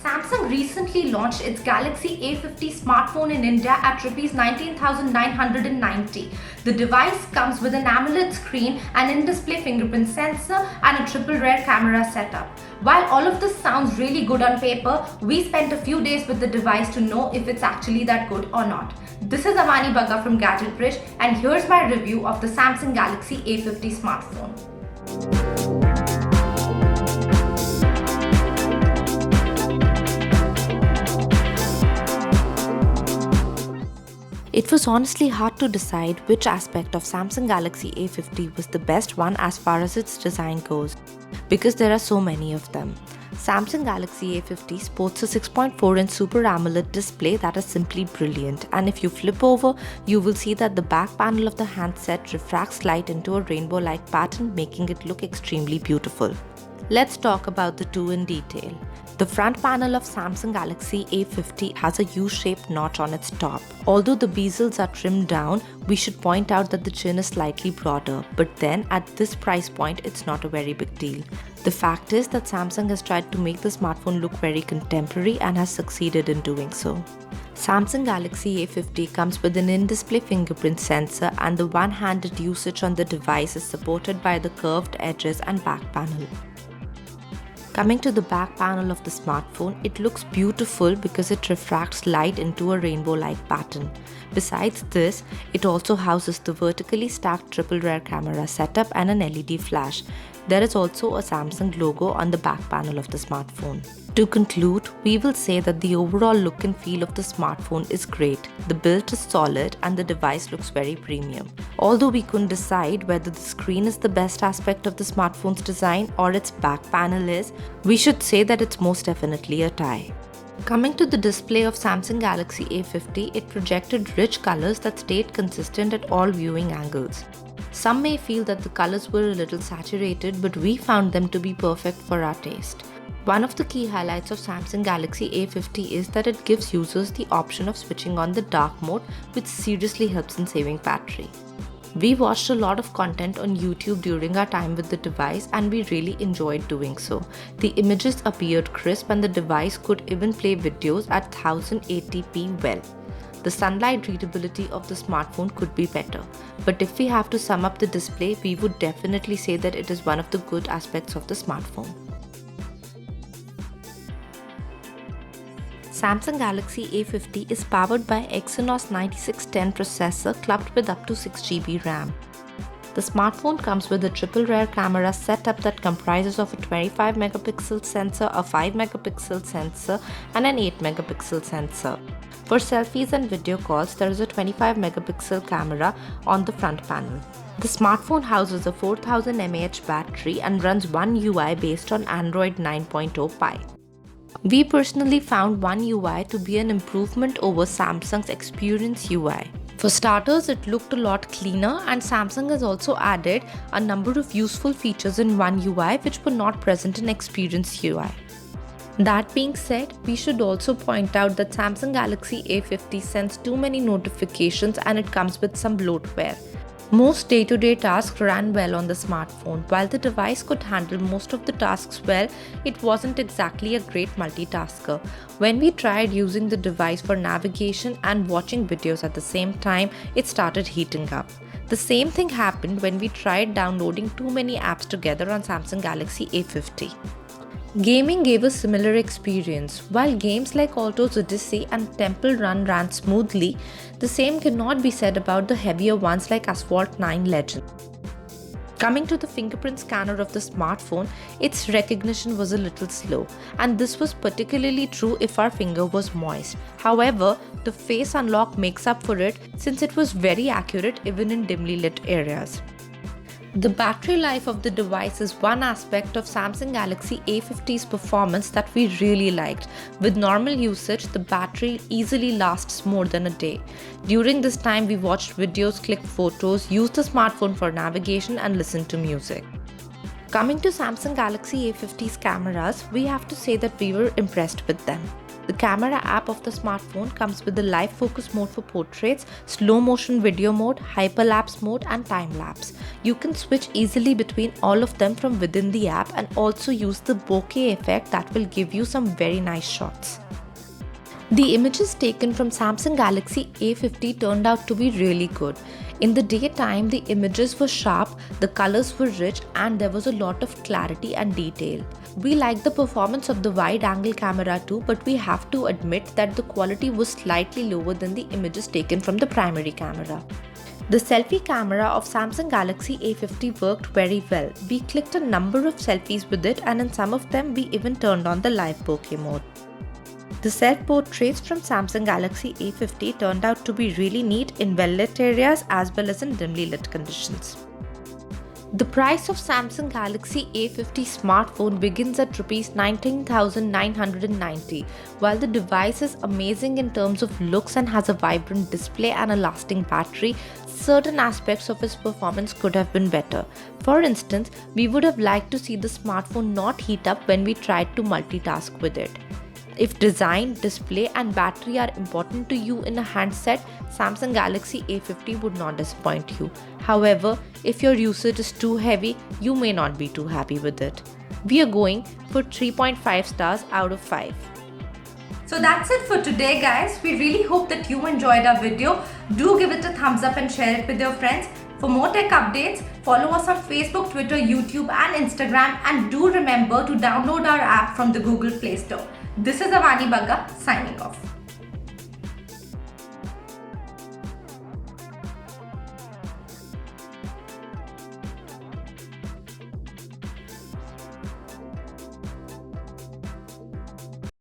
Samsung recently launched its Galaxy A50 smartphone in India at Rs 19,990. The device comes with an AMOLED screen, an in-display fingerprint sensor, and a triple rear camera setup. While all of this sounds really good on paper, we spent a few days with the device to know if it's actually that good or not. This is Avani Bagga from Gadget Bridge, and here's my review of the Samsung Galaxy A50 smartphone. It was honestly hard to decide which aspect of Samsung Galaxy A50 was the best one as far as its design goes, because there are so many of them. Samsung Galaxy A50 sports a 6.4-inch Super AMOLED display that is simply brilliant, and if you flip over, you will see that the back panel of the handset refracts light into a rainbow-like pattern, making it look extremely beautiful. Let's talk about the two in detail. The front panel of Samsung Galaxy A50 has a U-shaped notch on its top. Although the bezels are trimmed down, we should point out that the chin is slightly broader, but then at this price point, it's not a very big deal. The fact is that Samsung has tried to make the smartphone look very contemporary and has succeeded in doing so. Samsung Galaxy A50 comes with an in-display fingerprint sensor, and the one-handed usage on the device is supported by the curved edges and back panel. Coming to the back panel of the smartphone, it looks beautiful because it refracts light into a rainbow-like pattern. Besides this, it also houses the vertically stacked triple rear camera setup and an LED flash. There is also a Samsung logo on the back panel of the smartphone. To conclude, we will say that the overall look and feel of the smartphone is great. The build is solid and the device looks very premium. Although we couldn't decide whether the screen is the best aspect of the smartphone's design or its back panel is, we should say that it's most definitely a tie. Coming to the display of Samsung Galaxy A50, it projected rich colors that stayed consistent at all viewing angles. Some may feel that the colors were a little saturated, but we found them to be perfect for our taste. One of the key highlights of Samsung Galaxy A50 is that it gives users the option of switching on the dark mode, which seriously helps in saving battery. We watched a lot of content on YouTube during our time with the device, and we really enjoyed doing so. The images appeared crisp and the device could even play videos at 1080p well. The sunlight readability of the smartphone could be better, but if we have to sum up the display, we would definitely say that it is one of the good aspects of the smartphone. Samsung Galaxy A50 is powered by Exynos 9610 processor clubbed with up to 6GB RAM. The smartphone comes with a triple rear camera setup that comprises of a 25MP sensor, a 5MP sensor, and an 8MP sensor. For selfies and video calls, there is a 25MP camera on the front panel. The smartphone houses a 4000 mAh battery and runs One UI based on Android 9.0 Pie. We personally found One UI to be an improvement over Samsung's Experience UI. For starters, it looked a lot cleaner, and Samsung has also added a number of useful features in One UI which were not present in Experience UI. That being said, we should also point out that Samsung Galaxy A50 sends too many notifications and it comes with some bloatware. Most day-to-day tasks ran well on the smartphone. While the device could handle most of the tasks well, it wasn't exactly a great multitasker. When we tried using the device for navigation and watching videos at the same time, it started heating up. The same thing happened when we tried downloading too many apps together on Samsung Galaxy A50. Gaming gave a similar experience. While games like Alto's Odyssey and Temple Run ran smoothly, the same cannot be said about the heavier ones like Asphalt 9 Legend. Coming to the fingerprint scanner of the smartphone, its recognition was a little slow, and this was particularly true if our finger was moist. However, the face unlock makes up for it since it was very accurate even in dimly lit areas. The battery life of the device is one aspect of Samsung Galaxy A50's performance that we really liked. With normal usage, the battery easily lasts more than a day. During this time, we watched videos, clicked photos, used the smartphone for navigation, and listened to music. Coming to Samsung Galaxy A50's cameras, we have to say that we were impressed with them. The camera app of the smartphone comes with the live focus mode for portraits, slow motion video mode, hyperlapse mode and time lapse. You can switch easily between all of them from within the app and also use the bokeh effect that will give you some very nice shots. The images taken from Samsung Galaxy A50 turned out to be really good. In the daytime, the images were sharp, the colors were rich, and there was a lot of clarity and detail. We liked the performance of the wide-angle camera too, but we have to admit that the quality was slightly lower than the images taken from the primary camera. The selfie camera of Samsung Galaxy A50 worked very well. We clicked a number of selfies with it, and in some of them we even turned on the live bokeh mode. The self-portraits from Samsung Galaxy A50 turned out to be really neat in well-lit areas as well as in dimly lit conditions. The price of Samsung Galaxy A50 smartphone begins at Rs 19,990. While the device is amazing in terms of looks and has a vibrant display and a lasting battery, certain aspects of its performance could have been better. For instance, we would have liked to see the smartphone not heat up when we tried to multitask with it. If design, display and battery are important to you in a handset, Samsung Galaxy A50 would not disappoint you. However, if your usage is too heavy, you may not be too happy with it. We are going for 3.5 stars out of 5. So that's it for today guys. We really hope that you enjoyed our video. Do give it a thumbs up and share it with your friends. For more tech updates, follow us on Facebook, Twitter, YouTube and Instagram, and do remember to download our app from the Google Play Store. This is Avani Bagga signing off.